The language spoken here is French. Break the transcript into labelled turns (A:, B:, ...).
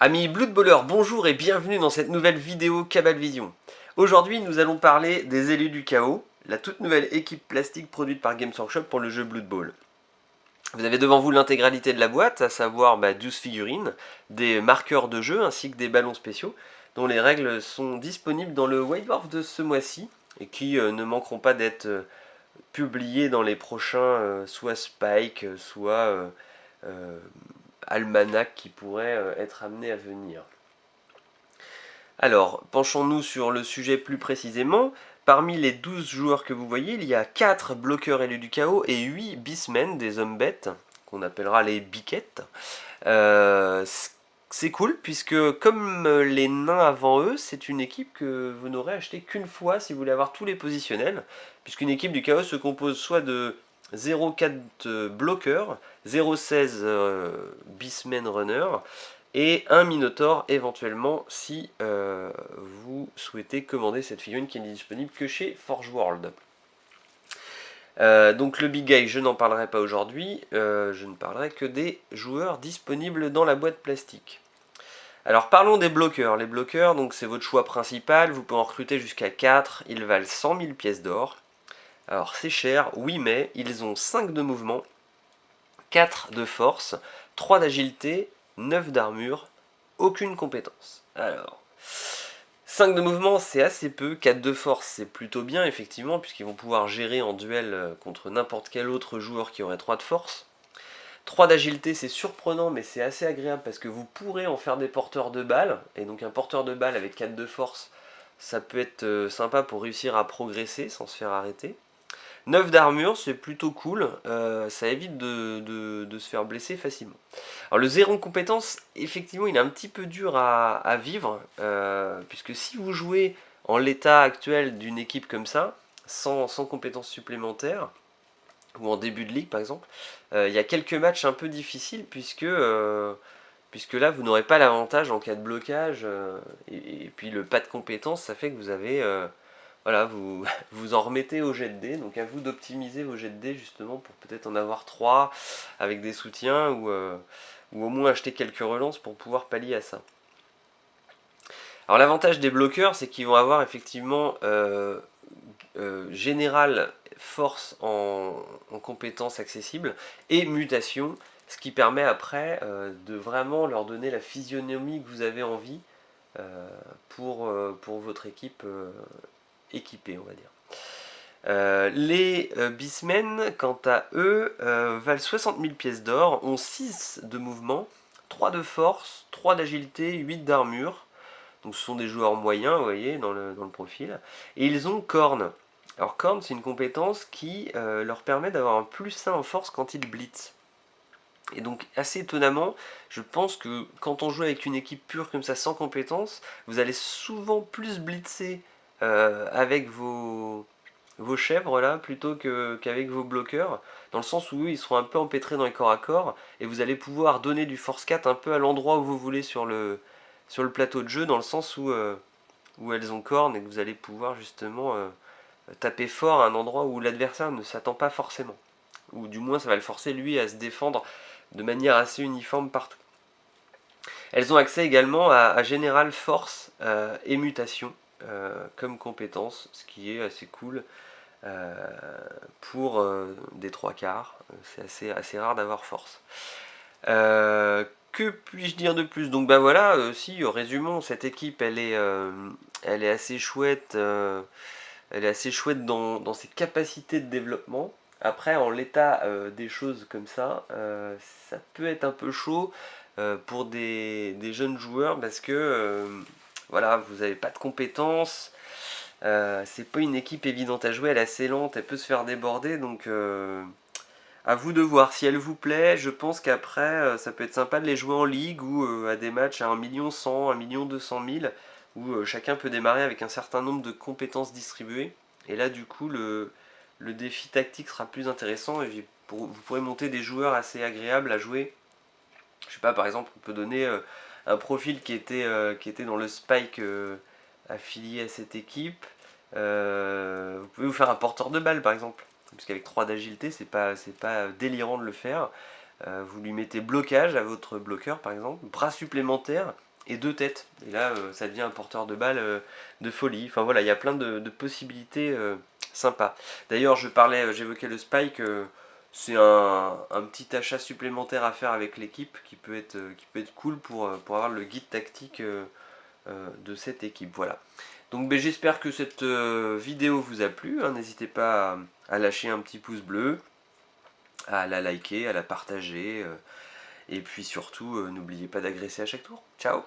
A: Amis Bloodballers, bonjour et bienvenue dans cette nouvelle vidéo Cabal Vision. Aujourd'hui, nous allons parler des élus du chaos, la toute nouvelle équipe plastique produite par Games Workshop pour le jeu Blood Bowl. Vous avez devant vous l'intégralité de la boîte, à savoir 12 figurines, des marqueurs de jeu ainsi que des ballons spéciaux, dont les règles sont disponibles dans le White Dwarf de ce mois-ci et qui ne manqueront pas d'être publiés dans les prochains, soit Spike, soit Almanac qui pourrait être amené à venir. Alors, penchons-nous sur le sujet plus précisément. Parmi les 12 joueurs que vous voyez, il y a 4 bloqueurs élus du chaos et 8 beastmen, des hommes bêtes, qu'on appellera les biquettes. C'est cool, puisque comme les nains avant eux, c'est une équipe que vous n'aurez acheté qu'une fois si vous voulez avoir tous les positionnels, puisqu'une équipe du chaos se compose soit de 0,4 bloqueurs, 0,16 beastmen runners, et un Minotaur éventuellement si vous souhaitez commander cette figurine qui n'est disponible que chez Forge World. Donc le Big Guy, je n'en parlerai pas aujourd'hui, je ne parlerai que des joueurs disponibles dans la boîte plastique. Alors parlons des bloqueurs. Les bloqueurs, donc c'est votre choix principal, vous pouvez en recruter jusqu'à 4, ils valent 100 000 pièces d'or. Alors c'est cher, oui, mais ils ont 5 de mouvement, 4 de force, 3 d'agilité, 9 d'armure, aucune compétence. Alors, 5 de mouvement c'est assez peu, 4 de force c'est plutôt bien effectivement, puisqu'ils vont pouvoir gérer en duel contre n'importe quel autre joueur qui aurait 3 de force. 3 d'agilité c'est surprenant mais c'est assez agréable parce que vous pourrez en faire des porteurs de balles, et donc un porteur de balles avec 4 de force ça peut être sympa pour réussir à progresser sans se faire arrêter. 9 d'armure, c'est plutôt cool, ça évite de se faire blesser facilement. Alors le zéro en compétence, effectivement, il est un petit peu dur à vivre, puisque si vous jouez en l'état actuel d'une équipe comme ça, sans compétences supplémentaires, ou en début de ligue par exemple, il y a quelques matchs un peu difficiles, puisque là vous n'aurez pas l'avantage en cas de blocage, et puis le pas de compétences, ça fait que vous avez... voilà, vous, vous en remettez au jet de dés, donc à vous d'optimiser vos jets de dés justement pour peut-être en avoir 3 avec des soutiens ou au moins acheter quelques relances pour pouvoir pallier à ça. Alors l'avantage des bloqueurs, c'est qu'ils vont avoir effectivement général force en compétences accessibles et mutation, ce qui permet après de vraiment leur donner la physionomie que vous avez envie pour votre équipe équipée, on va dire. Les Beastmen, quant à eux, valent 60 000 pièces d'or, ont 6 de mouvement, 3 de force, 3 d'agilité, 8 d'armure. Donc ce sont des joueurs moyens, vous voyez, dans le profil. Et ils ont Corne. Alors Corne, c'est une compétence qui leur permet d'avoir un +1 en force quand ils blitzent. Et donc assez étonnamment, je pense que quand on joue avec une équipe pure comme ça, sans compétences, vous allez souvent plus blitzer avec vos chèvres là plutôt qu'avec vos bloqueurs, dans le sens où eux, ils seront un peu empêtrés dans les corps à corps et vous allez pouvoir donner du force 4 un peu à l'endroit où vous voulez sur le plateau de jeu, dans le sens où elles ont cornes et que vous allez pouvoir justement taper fort à un endroit où l'adversaire ne s'attend pas forcément, ou du moins ça va le forcer lui à se défendre de manière assez uniforme partout. Elles ont accès également à Général Force et Mutation comme compétence, ce qui est assez cool pour des trois quarts. C'est assez rare d'avoir force. Que puis-je dire de plus? Donc bah voilà, si résumons, cette équipe elle est assez chouette, elle est assez chouette dans ses capacités de développement. Après, en l'état des choses comme ça peut être un peu chaud pour des jeunes joueurs parce que voilà, vous n'avez pas de compétences. C'est pas une équipe évidente à jouer, elle est assez lente, elle peut se faire déborder, donc à vous de voir si elle vous plaît. Je pense qu'après ça peut être sympa de les jouer en ligue ou à des matchs à 1 100 000, 1 200 000 où chacun peut démarrer avec un certain nombre de compétences distribuées. Et là du coup le défi tactique sera plus intéressant et vous pourrez monter des joueurs assez agréables à jouer. Je sais pas, par exemple on peut donner un profil qui était dans le Spike affilié à cette équipe. Vous pouvez vous faire un porteur de balle par exemple, puisqu'avec 3 d'agilité c'est pas délirant de le faire. Vous lui mettez blocage à votre bloqueur par exemple, bras supplémentaire et 2 têtes. Et là, ça devient un porteur de balle de folie. Enfin voilà, il y a plein de possibilités sympas. D'ailleurs, j'évoquais le Spike. C'est un petit achat supplémentaire à faire avec l'équipe qui peut être cool pour avoir le guide tactique de cette équipe. Voilà. Donc ben, j'espère que cette vidéo vous a plu. Hein. N'hésitez pas à lâcher un petit pouce bleu, à la liker, à la partager. Et puis surtout, n'oubliez pas d'agresser à chaque tour. Ciao!